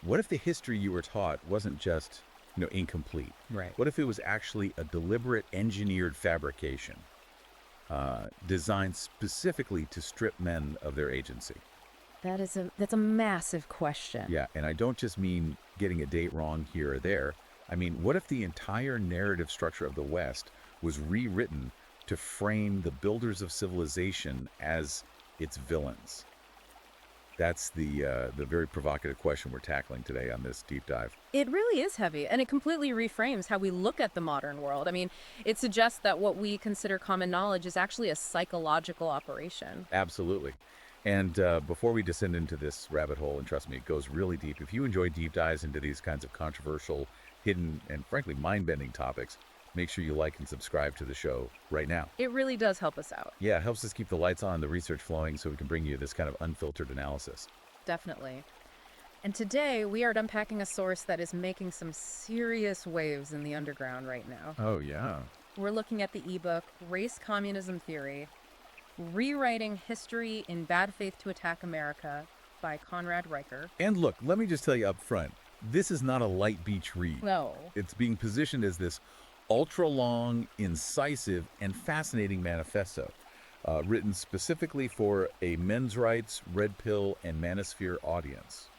What if the history you were taught wasn't just, incomplete? Right. What if it was actually a deliberate engineered fabrication designed specifically to strip men of their agency? That's a massive question. Yeah, and I don't just mean getting a date wrong here or there. I mean, what if the entire narrative structure of the West was rewritten to frame the builders of civilization as its villains? That's the very provocative question we're tackling today on this deep dive. It really is heavy, and it completely reframes how we look at the modern world. I mean, it suggests that what we consider common knowledge is actually a psychological operation. Absolutely. And before we descend into this rabbit hole, and trust me, it goes really deep. If you enjoy deep dives into these kinds of controversial, hidden, and frankly mind-bending topics, make sure you like and subscribe to the show right now. It really does help us out. Yeah, it helps us keep the lights on, the research flowing, so we can bring you this kind of unfiltered analysis. Definitely. And today, we are unpacking a source that is making some serious waves in the underground right now. Oh, yeah. We're looking at the ebook, Race Communism Theory, Rewriting History in Bad Faith to Attack America by Conrad Reicher. And look, let me just tell you up front, this is not a light beach read. No. It's being positioned as this ultra-long, incisive, and fascinating manifesto, written specifically for a men's rights, red pill, and manosphere audience.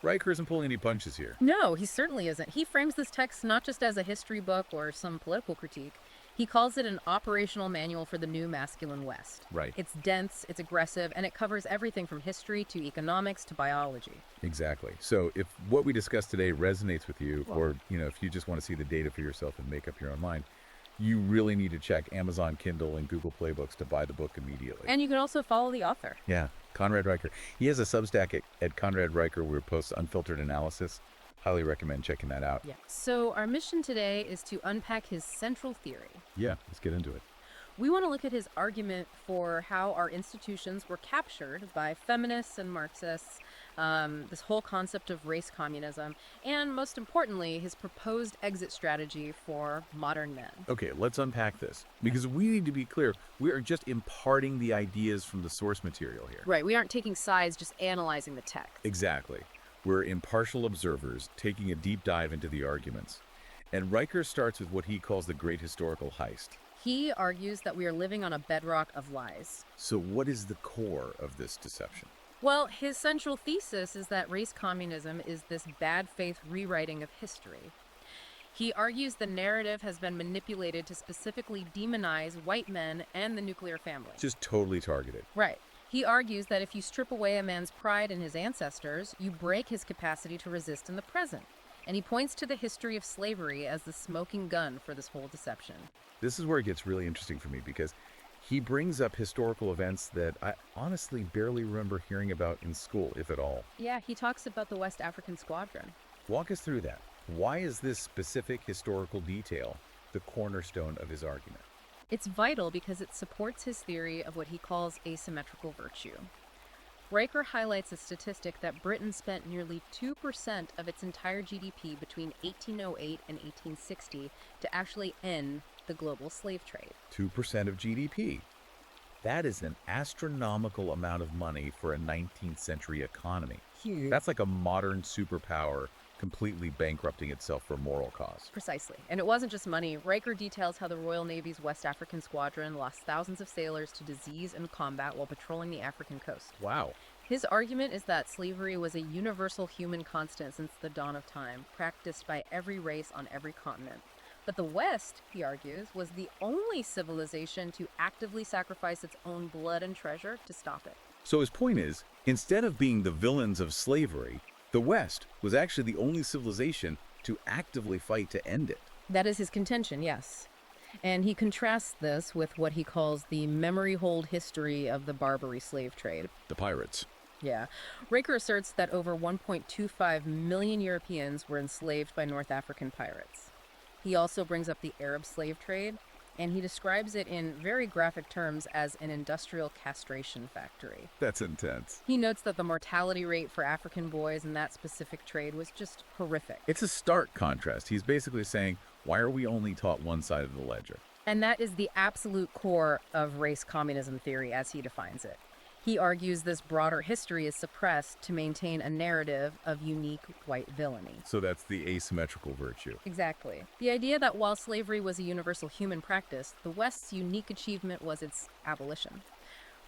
Reicher isn't pulling any punches here. No, he certainly isn't. He frames this text not just as a history book or some political critique. He calls it an operational manual for the new masculine West. Right. It's dense, it's aggressive, and it covers everything from history to economics to biology. Exactly. So if what we discussed today resonates with you, or if you just want to see the data for yourself and make up your own mind, you really need to check Amazon Kindle and Google Play Books to buy the book immediately. And you can also follow the author. Yeah, Conrad Reicher. He has a Substack at Conrad Reicher where he posts unfiltered analysis. Highly recommend checking that out. Yeah. So our mission today is to unpack his central theory. Yeah, let's get into it. We want to look at his argument for how our institutions were captured by feminists and Marxists, this whole concept of race communism, and most importantly, his proposed exit strategy for modern men. Okay, let's unpack this, because we need to be clear. We are just imparting the ideas from the source material here. Right, we aren't taking sides, just analyzing the text. Exactly. We're impartial observers taking a deep dive into the arguments. And Reicher starts with what he calls the great historical heist. He argues that we are living on a bedrock of lies. So what is the core of this deception? Well, his central thesis is that race communism is this bad faith rewriting of history. He argues the narrative has been manipulated to specifically demonize white men and the nuclear family. Just totally targeted. Right. He argues that if you strip away a man's pride in his ancestors, you break his capacity to resist in the present. And he points to the history of slavery as the smoking gun for this whole deception. This is where it gets really interesting for me, because he brings up historical events that I honestly barely remember hearing about in school, if at all. Yeah, he talks about the West African Squadron. Walk us through that. Why is this specific historical detail the cornerstone of his argument? It's vital because it supports his theory of what he calls asymmetrical virtue. Reicher highlights a statistic that Britain spent nearly 2% of its entire GDP between 1808 and 1860 to actually end the global slave trade. 2% of GDP. That is an astronomical amount of money for a 19th century economy. Huge. That's like a modern superpower completely bankrupting itself for moral cause. Precisely. And it wasn't just money. Reicher details how the Royal Navy's West African Squadron lost thousands of sailors to disease and combat while patrolling the African coast. Wow. His argument is that slavery was a universal human constant since the dawn of time, practiced by every race on every continent. But the West, he argues, was the only civilization to actively sacrifice its own blood and treasure to stop it. So his point is, instead of being the villains of slavery, the West was actually the only civilization to actively fight to end it. That is his contention, yes. And he contrasts this with what he calls the memory hold history of the Barbary slave trade. The pirates. Yeah. Reicher asserts that over 1.25 million Europeans were enslaved by North African pirates. He also brings up the Arab slave trade, and he describes it in very graphic terms as an industrial castration factory. That's intense. He notes that the mortality rate for African boys in that specific trade was just horrific. It's a stark contrast. He's basically saying, why are we only taught one side of the ledger? And that is the absolute core of race communism theory as he defines it. He argues this broader history is suppressed to maintain a narrative of unique white villainy. So that's the asymmetrical virtue. Exactly. The idea that while slavery was a universal human practice, the West's unique achievement was its abolition.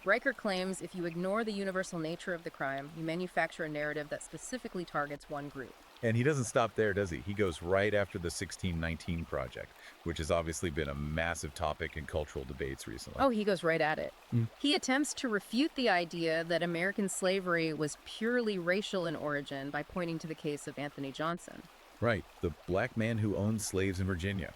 Riker claims if you ignore the universal nature of the crime, you manufacture a narrative that specifically targets one group. And he doesn't stop there, does he? He goes right after the 1619 Project, which has obviously been a massive topic in cultural debates recently. Oh, he goes right at it. He attempts to refute the idea that American slavery was purely racial in origin by pointing to the case of Anthony Johnson. Right, the black man who owned slaves in Virginia.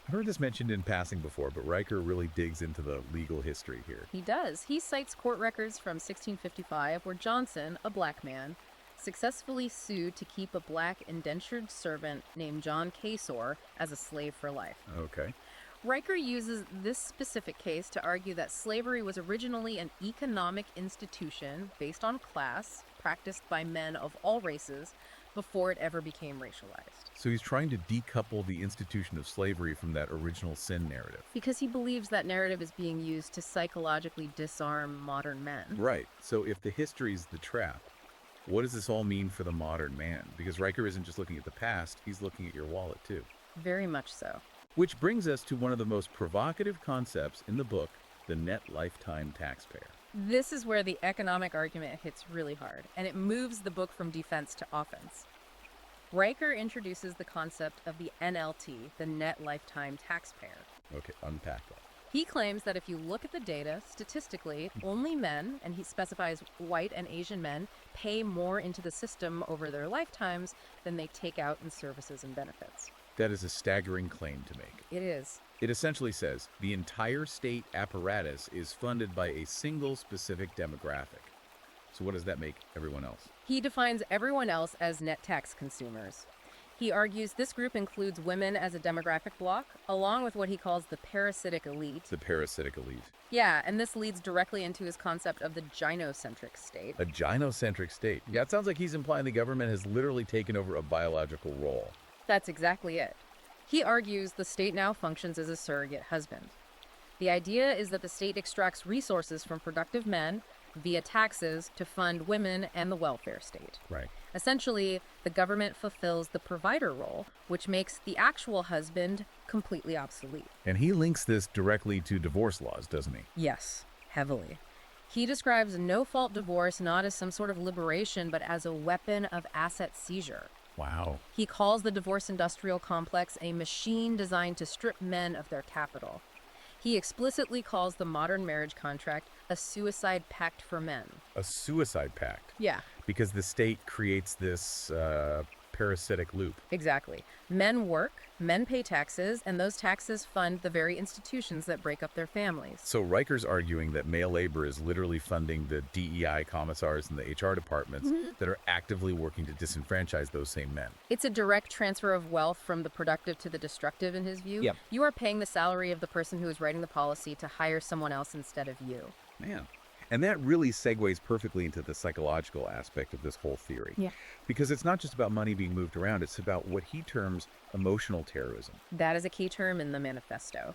I've heard this mentioned in passing before, but Riker really digs into the legal history here. He does. He cites court records from 1655 where Johnson, a black man, successfully sued to keep a black indentured servant named John Casor as a slave for life. Okay. Riker uses this specific case to argue that slavery was originally an economic institution based on class, practiced by men of all races, before it ever became racialized. So he's trying to decouple the institution of slavery from that original sin narrative. Because he believes that narrative is being used to psychologically disarm modern men. Right. So if the history's the trap, what does this all mean for the modern man? Because Riker isn't just looking at the past, he's looking at your wallet too. Very much so. Which brings us to one of the most provocative concepts in the book, the net lifetime taxpayer. This is where the economic argument hits really hard, and it moves the book from defense to offense. Riker introduces the concept of the NLT, the net lifetime taxpayer. Okay, unpack that. He claims that if you look at the data, statistically, only men, and he specifies white and Asian men, pay more into the system over their lifetimes than they take out in services and benefits. That is a staggering claim to make. It is. It essentially says the entire state apparatus is funded by a single specific demographic. So what does that make everyone else? He defines everyone else as net tax consumers. He argues this group includes women as a demographic bloc, along with what he calls the parasitic elite. The parasitic elite. Yeah, and this leads directly into his concept of the gynocentric state. A gynocentric state. Yeah, it sounds like he's implying the government has literally taken over a biological role. That's exactly it. He argues the state now functions as a surrogate husband. The idea is that the state extracts resources from productive men via taxes to fund women and the welfare state. Right. Essentially, the government fulfills the provider role, which makes the actual husband completely obsolete. And he links this directly to divorce laws, doesn't he? Yes, heavily. He describes no-fault divorce not as some sort of liberation, but as a weapon of asset seizure. Wow. He calls the divorce industrial complex a machine designed to strip men of their capital. He explicitly calls the modern marriage contract a suicide pact for men. A suicide pact. Yeah, Because the state creates this parasitic loop. exactly. Men work, men pay taxes, and those taxes fund the very institutions that break up their families. So Riker's arguing that male labor is literally funding the DEI commissars and the HR departments that are actively working to disenfranchise those same men. It's a direct transfer of wealth from the productive to the destructive in his view. Yep. You are paying the salary of the person who is writing the policy to hire someone else instead of you. Man. And that really segues perfectly into the psychological aspect of this whole theory. Yeah. Because it's not just about money being moved around, it's about what he terms emotional terrorism. That is a key term in the manifesto.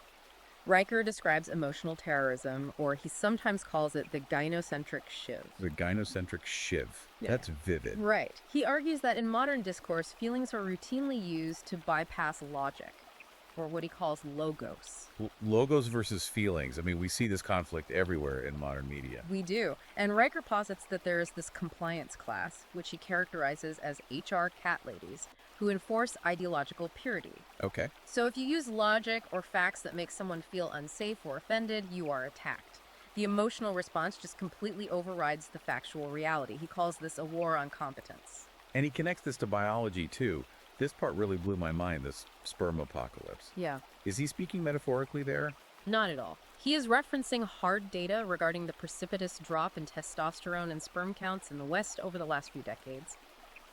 Riker describes emotional terrorism, or he sometimes calls it the gynocentric shiv. The gynocentric shiv. Yeah. That's vivid. Right. He argues that in modern discourse, feelings are routinely used to bypass logic, or what he calls logos. Logos versus feelings. I mean, we see this conflict everywhere in modern media. We do. And Riker posits that there is this compliance class, which he characterizes as HR cat ladies, who enforce ideological purity. Okay. So if you use logic or facts that make someone feel unsafe or offended, you are attacked. The emotional response just completely overrides the factual reality. He calls this a war on competence. And he connects this to biology, too. This part really blew my mind, this sperm apocalypse. Yeah. Is he speaking metaphorically there? Not at all. He is referencing hard data regarding the precipitous drop in testosterone and sperm counts in the West over the last few decades.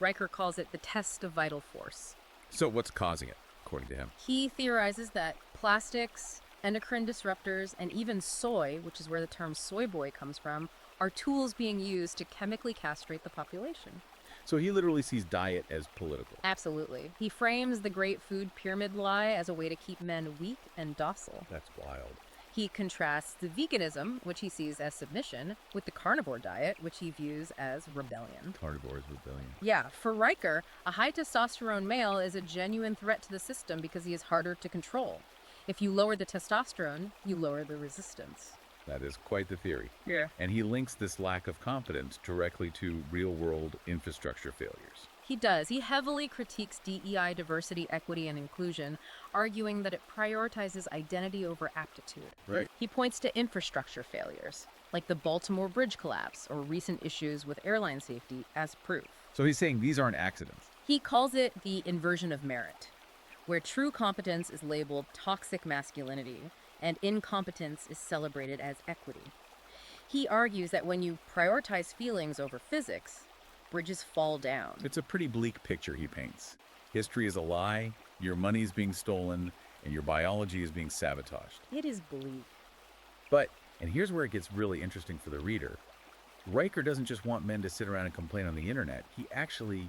Riker calls it the test of vital force. So what's causing it, according to him? He theorizes that plastics, endocrine disruptors, and even soy, which is where the term soy boy comes from, are tools being used to chemically castrate the population. So he literally sees diet as political. Absolutely. He frames the great food pyramid lie as a way to keep men weak and docile. That's wild. He contrasts the veganism, which he sees as submission, with the carnivore diet, which he views as rebellion. Carnivore's rebellion. Yeah, for Riker, a high testosterone male is a genuine threat to the system because he is harder to control. If you lower the testosterone, you lower the resistance. That is quite the theory. Yeah. And he links this lack of competence directly to real-world infrastructure failures. He does. He heavily critiques DEI, diversity, equity, and inclusion, arguing that it prioritizes identity over aptitude. Right. He points to infrastructure failures, like the Baltimore Bridge collapse or recent issues with airline safety, as proof. So he's saying these aren't accidents. He calls it the inversion of merit, where true competence is labeled toxic masculinity and incompetence is celebrated as equity. He argues that when you prioritize feelings over physics, bridges fall down. It's a pretty bleak picture he paints. History is a lie, your money is being stolen, and your biology is being sabotaged. It is bleak. But, and here's where it gets really interesting for the reader, Riker doesn't just want men to sit around and complain on the internet. He actually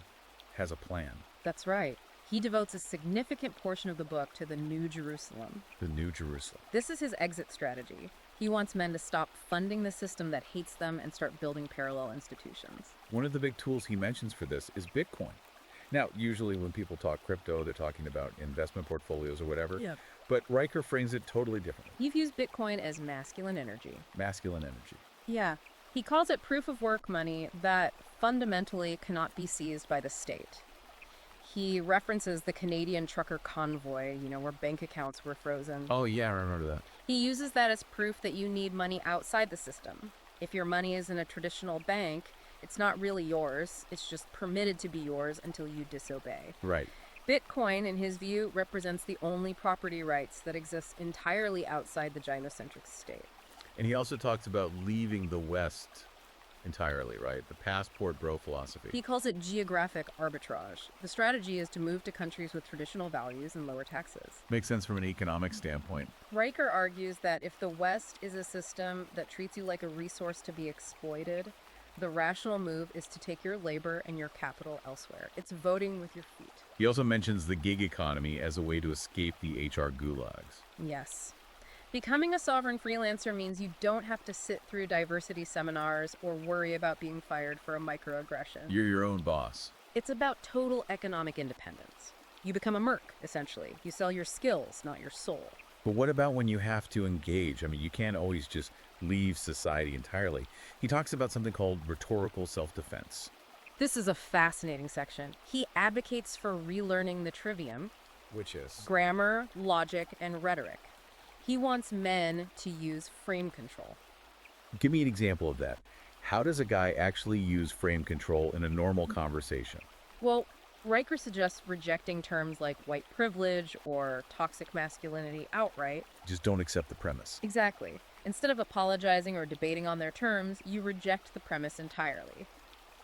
has a plan. That's right. He devotes a significant portion of the book to the New Jerusalem. The New Jerusalem. This is his exit strategy. He wants men to stop funding the system that hates them and start building parallel institutions. One of the big tools he mentions for this is Bitcoin. Now, usually when people talk crypto, they're talking about investment portfolios or whatever. Yeah. But Riker frames it totally differently. He views Bitcoin as masculine energy. Masculine energy. Yeah. He calls it proof of work money that fundamentally cannot be seized by the state. He references the Canadian trucker convoy, where bank accounts were frozen. Oh, yeah, I remember that. He uses that as proof that you need money outside the system. If your money is in a traditional bank, it's not really yours. It's just permitted to be yours until you disobey. Right. Bitcoin, in his view, represents the only property rights that exist entirely outside the gynocentric state. And he also talks about leaving the West entirely, right? The passport bro philosophy. He calls it geographic arbitrage. The strategy is to move to countries with traditional values and lower taxes. Makes sense from an economic standpoint. Riker argues that if the West is a system that treats you like a resource to be exploited, the rational move is to take your labor and your capital elsewhere. It's voting with your feet. He also mentions the gig economy as a way to escape the HR gulags. Yes. Becoming a sovereign freelancer means you don't have to sit through diversity seminars or worry about being fired for a microaggression. You're your own boss. It's about total economic independence. You become a merc, essentially. You sell your skills, not your soul. But what about when you have to engage? I mean, you can't always just leave society entirely. He talks about something called rhetorical self-defense. This is a fascinating section. He advocates for relearning the trivium, Which is? grammar, logic, and rhetoric. He wants men to use frame control. Give me an example of that. How does a guy actually use frame control in a normal conversation? Well, Riker suggests rejecting terms like white privilege or toxic masculinity outright. Just don't accept the premise. Exactly. Instead of apologizing or debating on their terms, you reject the premise entirely.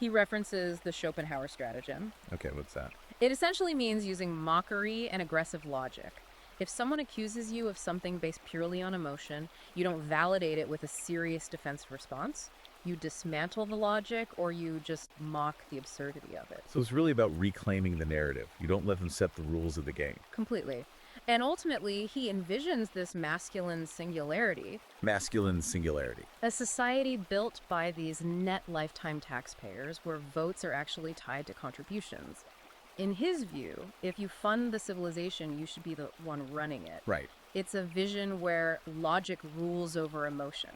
He references the Schopenhauer stratagem. Okay, what's that? It essentially means using mockery and aggressive logic. If someone accuses you of something based purely on emotion, you don't validate it with a serious defensive response. You dismantle the logic or you just mock the absurdity of it. So it's really about reclaiming the narrative. You don't let them set the rules of the game. Completely. And ultimately, he envisions this masculine singularity. Masculine singularity. A society built by these net lifetime taxpayers where votes are actually tied to contributions. In his view, if you fund the civilization, you should be the one running it. Right. It's a vision where logic rules over emotion.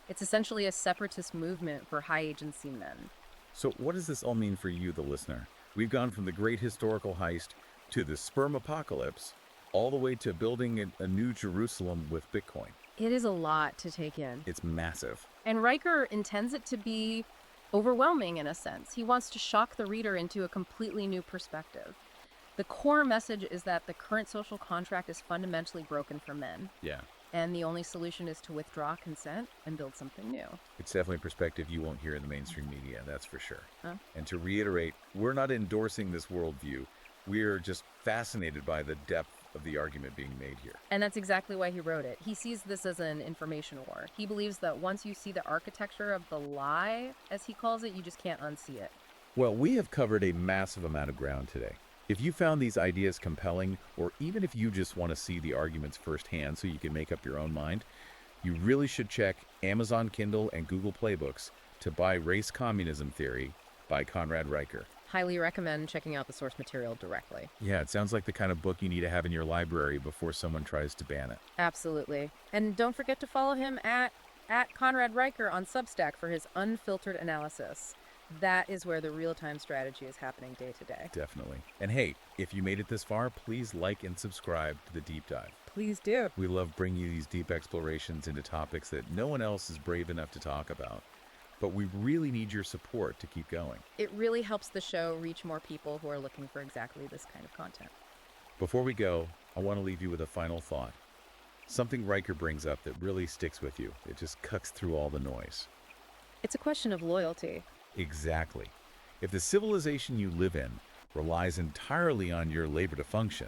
It's essentially a separatist movement for high agency men. So what does this all mean for you, the listener? We've gone from the great historical heist to the sperm apocalypse, all the way to building a new Jerusalem with Bitcoin. It is a lot to take in. It's massive. And Riker intends it to be overwhelming in a sense. He wants to shock the reader into a completely new perspective. The core message is that the current social contract is fundamentally broken for men. Yeah. And the only solution is to withdraw consent and build something new. It's definitely a perspective you won't hear in the mainstream media, that's for sure. Huh? And to reiterate, we're not endorsing this worldview. We're just fascinated by the depth of the argument being made here. And that's exactly why he wrote it. He sees this as an information war. He believes that once you see the architecture of the lie, as he calls it, you just can't unsee it. Well, we have covered a massive amount of ground today. If you found these ideas compelling, or even if you just want to see the arguments firsthand so you can make up your own mind, You really should check Amazon Kindle and Google Playbooks to buy Race Communism Theory by Conrad Riker. Highly recommend checking out the source material directly. Yeah, it sounds like the kind of book you need to have in your library before someone tries to ban it. Absolutely. And don't forget to follow him at Conrad Riker on Substack for his unfiltered analysis. That is where the real-time strategy is happening day to day. Definitely. And hey, if you made it this far, please like and subscribe to the Deep Dive. Please do. We love bringing you these deep explorations into topics that no one else is brave enough to talk about. But we really need your support to keep going. It really helps the show reach more people who are looking for exactly this kind of content. Before we go, I want to leave you with a final thought. Something Riker brings up that really sticks with you. It just cuts through all the noise. It's a question of loyalty. Exactly. If the civilization you live in relies entirely on your labor to function,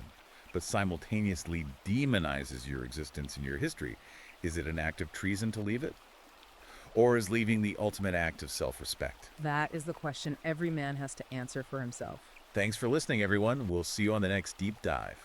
but simultaneously demonizes your existence and your history, is it an act of treason to leave it? Or is leaving the ultimate act of self-respect? That is the question every man has to answer for himself. Thanks for listening, everyone. We'll see you on the next Deep Dive.